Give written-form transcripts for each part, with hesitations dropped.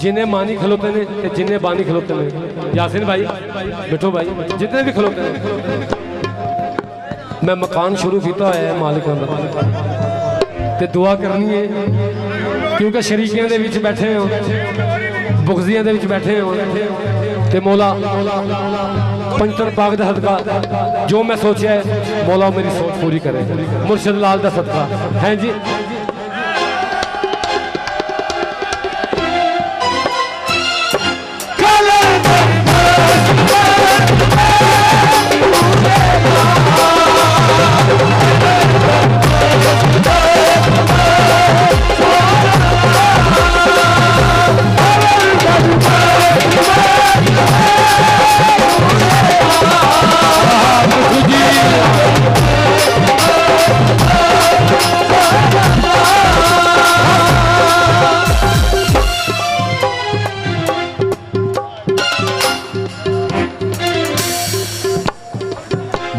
जिन्हें मानी खलोते ने जिन्हें बानी खलोते ने, यासिन भाई बिठो भाई जितने भी खलोते हैं, मैं मकान शुरू किया है मालिक ते दुआ करनी है क्योंकि शरीकियां दे विच बैठे हो, बुगजियां दे विच बैठे हो ते मौला पंचतन पाक दा सदका जो मैं सोचा है मौला मेरी सोच पूरी करे, मुर्शिद लाल दा सदका है जी।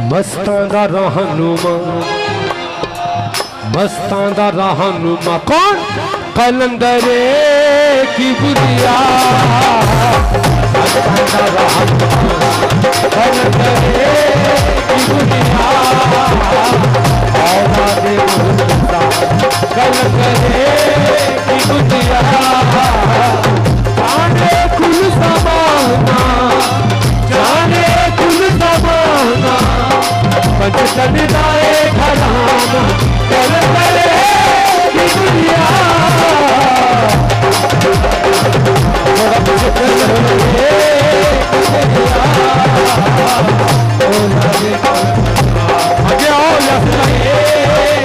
मस्तां दा रहनुमा, मस्तां दा रहनुमा कौन? कलंदरे की बुदिया, मस्तां दा रहनुमा कलंदरे की बुदिया, औलादे मुर्तज़ा कलंदरे की बुदिया, जाने कुल ज़माना, जाने कुल ज़माना, पंचतन दाए घराना कलंदरे की बुदिया, आगे आओ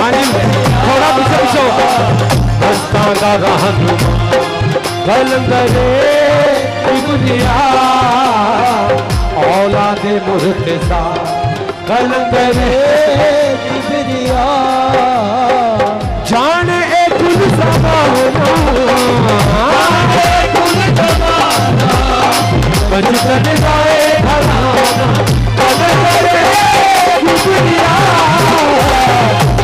हाँ जी थोड़ा पीछे पीछे, मस्तां दा रहनुमा कलंदरे की बुदिया, औलादे मुर्तज़ा कलंदरे की बुदिया, जाने ए कुल ज़माना, पंचतन दाए घराना कलंदरे की बुदिया,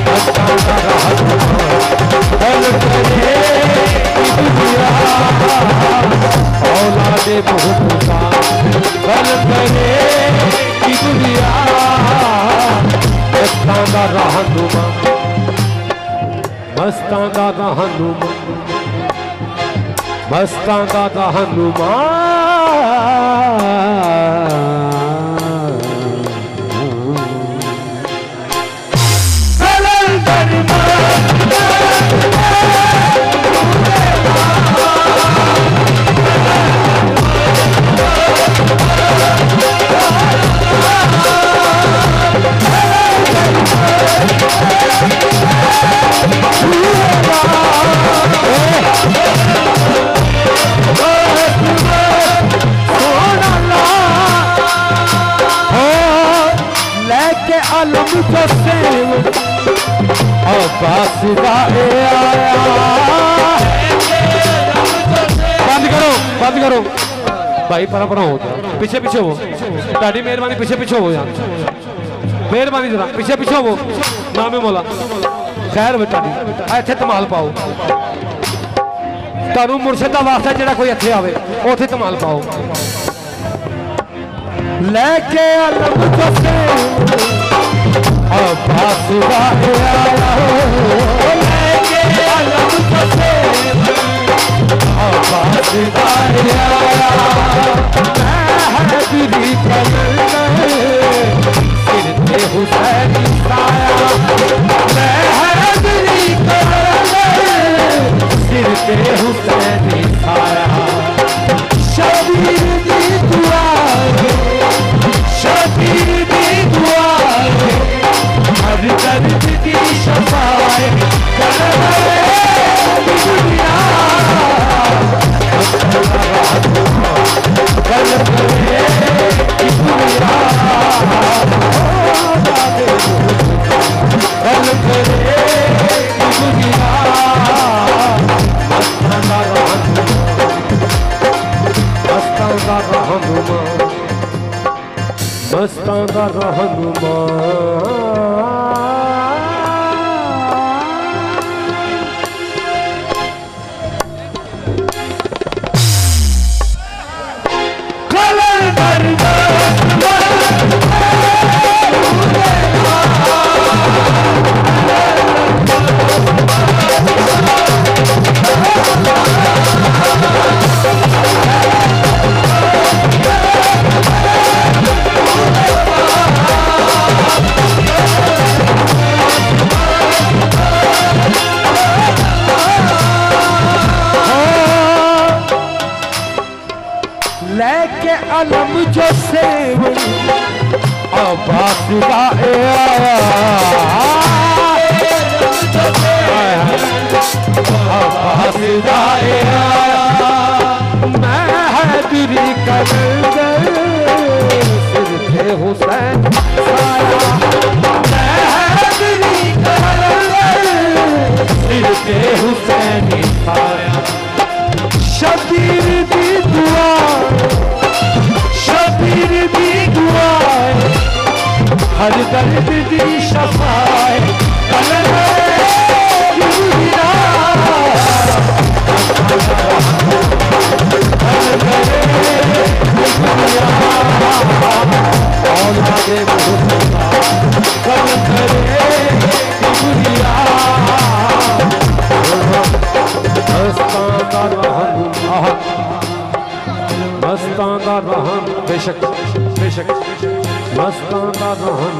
मस्तां दा रहनुमा कलंदरे की बुदिया, औलादे मुर्तज़ा कलंदरे की बुदिया, मस्तां दा रहनुमा, मस्तां दा रहनुमा, मस्तां दा रहनुमा, आलम जसेम अब्बास दा आया, बंद करो बंद करो भाई, परा परा हो जाओ, पीछे पीछे हो, ताड़ी मेहरबानी पीछे पीछे हो यार, मेहरबानी जरा पीछे पीछे हो, नामे मौला खैर बेटा इत्थे धमाल पाओ, तानू मुर्शिद दा वास्ता जेड़ा कोई इत्थे आवे उत्थे धमाल पाओ, लेके आलम जसेम अब्बास दा आया, लेके आलम जसेम अब्बास दा आया, महदी कलंदर सिर पे हुसैनी साया, महदी कलंदर सिर पे हुसैनी साया, शबीर दी दुआ, शबीर दी दुआ, हर दर्द की शफाए कलंदरे की बुदिया, कलंदरे की बुदिया, कलंदरे की बुदिया, मस्तां दा रहनुमा, मस्तां दा रहनुमा, के अलम जो सेव अब्बास का आया अब्बास का आया मैं हैदरी कलंदर सिर थे हुसैन साया मैं हैदरी कलंदर सिर थे हुसैन साया शबीर दी दुआ शबीर दी दुआ हर दर्द दी शफाए मस्तां दा रहन बेशक बेशक मस्तां दा रहन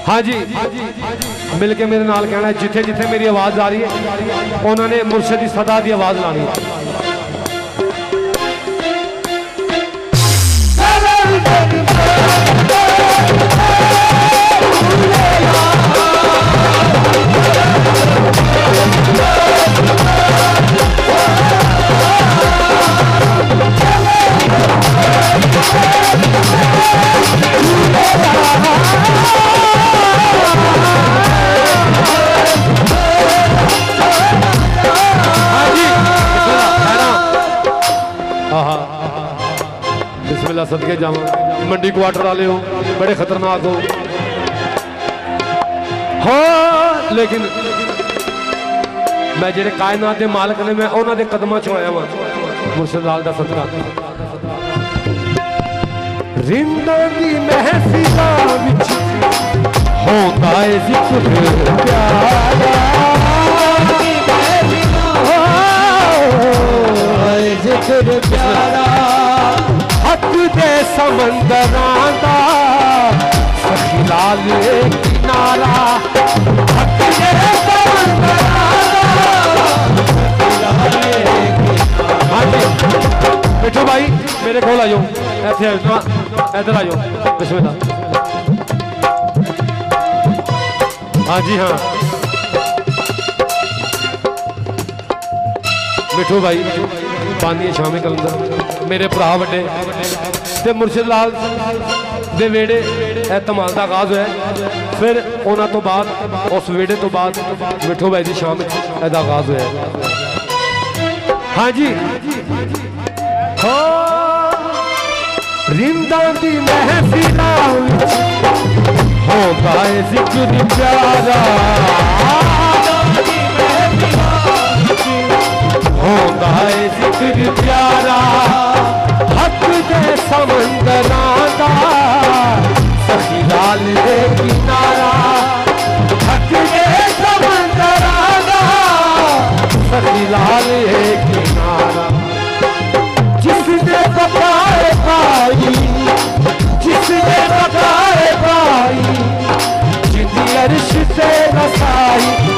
हाँ जी मिलके मेरे नाल कहना है जिथे जिथे मेरी आवाज आ रही है उन्होंने मुर्शिद की सदा की आवाज लानी है बिस्मिल्लाह सदके जावा मंडी क्वार्टर वाले हो बड़े खतरनाक हो हाँ लेकिन मैं जेडे कायनात के मालक ने मैं उन्होंने कदमां च आया वा मुर्शिद लाल दा सदका रिंदा दी महफिलां विच होंदा है जिक्र प्यारा जिक्र प्यारा हक दे समंदरां दा सखी लाल किनारा हक दे समंदरां दा मिठू भाई मेरे कोल आ जाओ ऐसे इधर आ जाओ बिस्मिल्लाह हाँ जी हाँ मिठू भाई पानी शामी कलंदर मेरे भरा वड्डे ते मुर्शिद लाल दे वेड़े धमाल का आगाज होया फिर उन्होंने तो बाद उस वेड़े तो बाद मिठू भाई की शाम का आगाज होया हाँ जी रिंदा दी महफिलां होंदा है जिक्र प्यारा होंदा है जिक्र प्यारा हक दे समंदरां दा सखी लाल दे किनारा हक दे समंदरां दा सखी लाल दे किनारा जिसने बकाए पाई जिसने बकाए पाई जिंदी अर्श से रसाई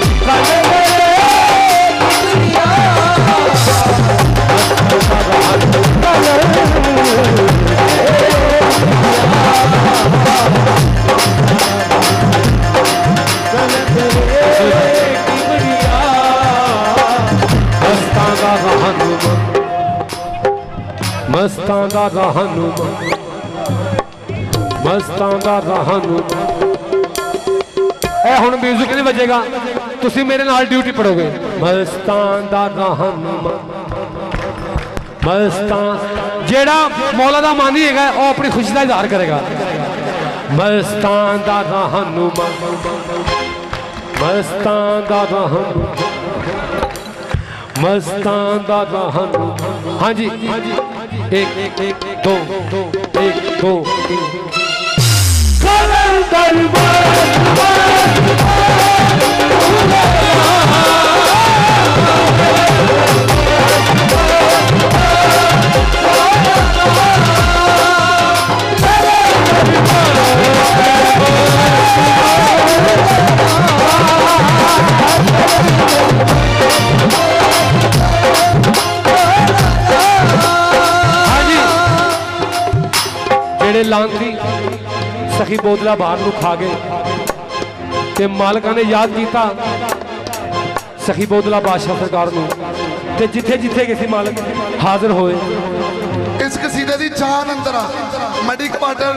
मस्तां दा रहनुमा मस्तां दा रहनुमा ए हुण म्यूजिक नहीं बजेगा तुसी मेरे नाल ड्यूटी पढ़ोगे मस्तां दा रहनुमा मस्तां जेड़ा मौला दा मानी है वो अपनी खुशी का इजहार करेगा मस्तां दा रहनुमा मस्तां दा रहनुमा मस्तां दा रहनुमा हाँ जी एक दो एक दो ਜਿਹੜੇ ਲਾਂਤੀ सखी बोतला बाहर ਨੂੰ खा गए ਤੇ ਮਾਲਕਾਂ ਨੇ याद किया सखी बोतला बादशाह सरकार ਨੂੰ ਤੇ ਜਿੱਥੇ ਜਿੱਥੇ ਕਿਸੇ ਮਾਲਕ ਹਾਜ਼ਰ ਹੋਏ। इस कसीदे दी जान अंदर मडी क्वार्टर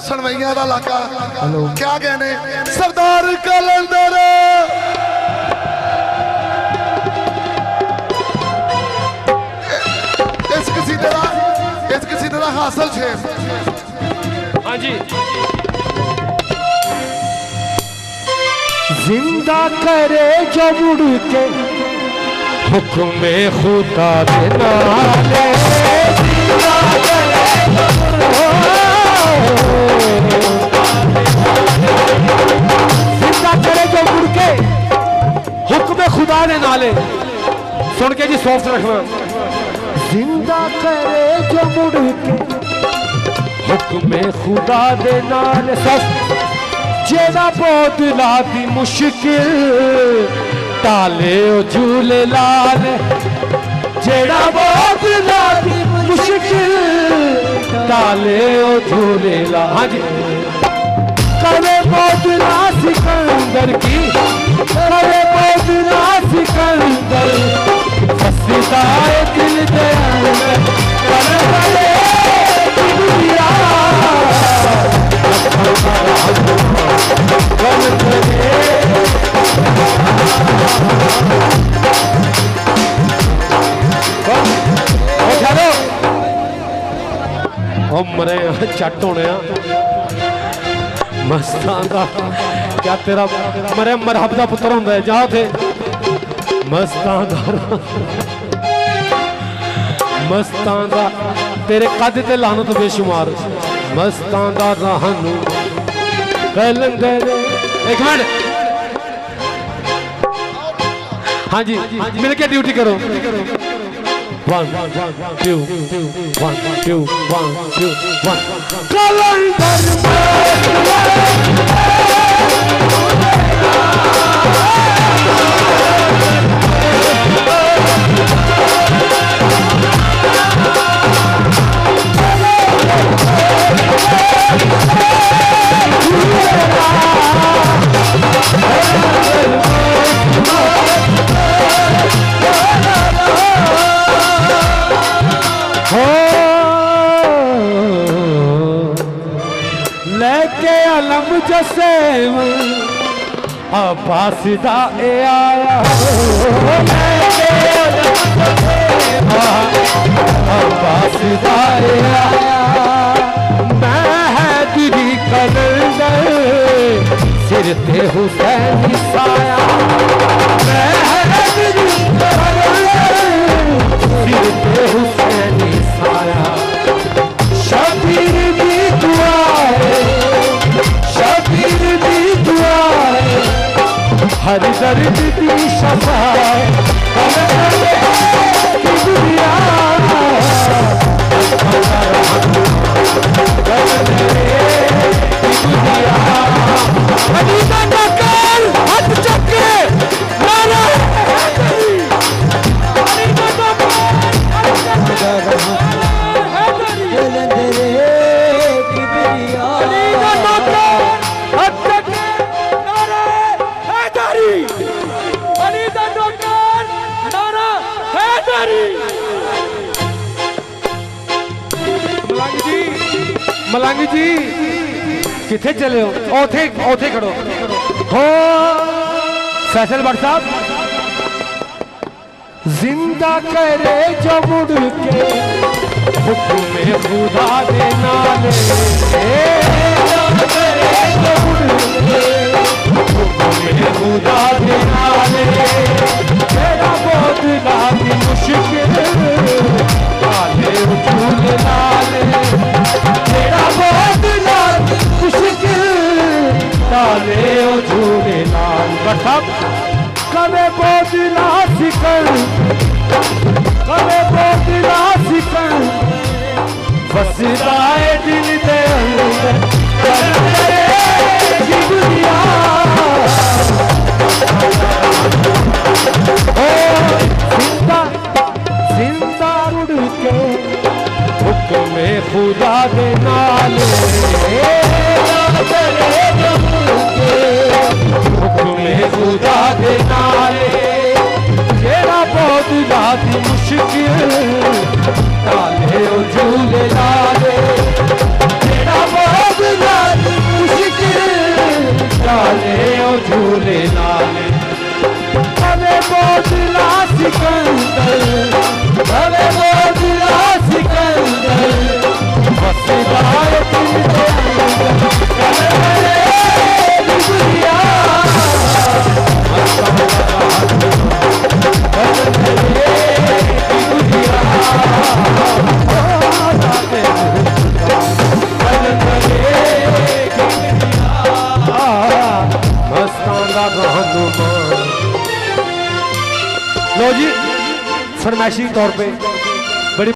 सनवैया दा इलाका क्या कहने सरदार कलंदर इस कसीदे दा हासिल शेर। हाँ जी। जिंदा करे जो मुड़ के हुक्म खुदा के नाले जिंदा करे जो मुड़ के हुक्म खुदा के नाले। सुन के जी सॉफ्ट रखना। जिंदा करे जो मुड़ के हुक्म खुदा दे नाल सस जेड़ा बहुत लादी मुश्किल टाले ओ झूले लाल। जेड़ा बहुत लादी मुश्किल टाले ओ झूले लाल। हाँ जी। करे बहुत ना सिकंदर की करे बहुत ना सिकंदर फसीदा दिल दे करे मरे चट होने मस्तान दा क्या तेरा मरे मरहब दा पुत्र होंदा है। जा थे मस्तान दा तेरे कद ते लानत बेशुमार मस्तान दा राहनू कलंदर। एक मिनट। हाँ जी मिल के ड्यूटी करो। 1 2 1 2 1 2 1 कलंदर लेके अलम जसेम अब्बास दा ए आया अब्बास दा ए आया। मैं है तेरी कलंदर सिर ते हुसैन साया। मैं है तेरी कलंदर सिर ते हुसैन साया। शबीर दी दुआ शबीर दी दुआ हर दर्द दी शफा दुनिया हाथ चक्के मलंग जी किथे चले हो? ओथे ओथे खड़ो हो फैसल भट्ट साहब। जिंदा करे जो मुड़ के हुक्म खुदा दे नाले। हुक्म खुदा दे नाले तेरा बहुत लागी मुश्किल काले उछूल लाले। तेरा बहुत लागी मुश्किल काले उछूल लाल। बठब कवे बहुत नासिकन कवे बहुत नासिकन फसदाए दिल दे अंदर दुनिया जिंदा जिंदा उड़ के हुक्म खुदा दे नाल हुक्मे खुदा दे नाल जेड़ा बहुत जाती मुश्किल टाले ओ झूले लाले जेड़ा बहुत जाती मुश्किल टाले ओ झूले लाले अबे बहुत ला सिकंदर अबे बहुत ला सिकंदर बसदार दिल दे अंदर दुनिया लो जी फरमाइशी तौर पे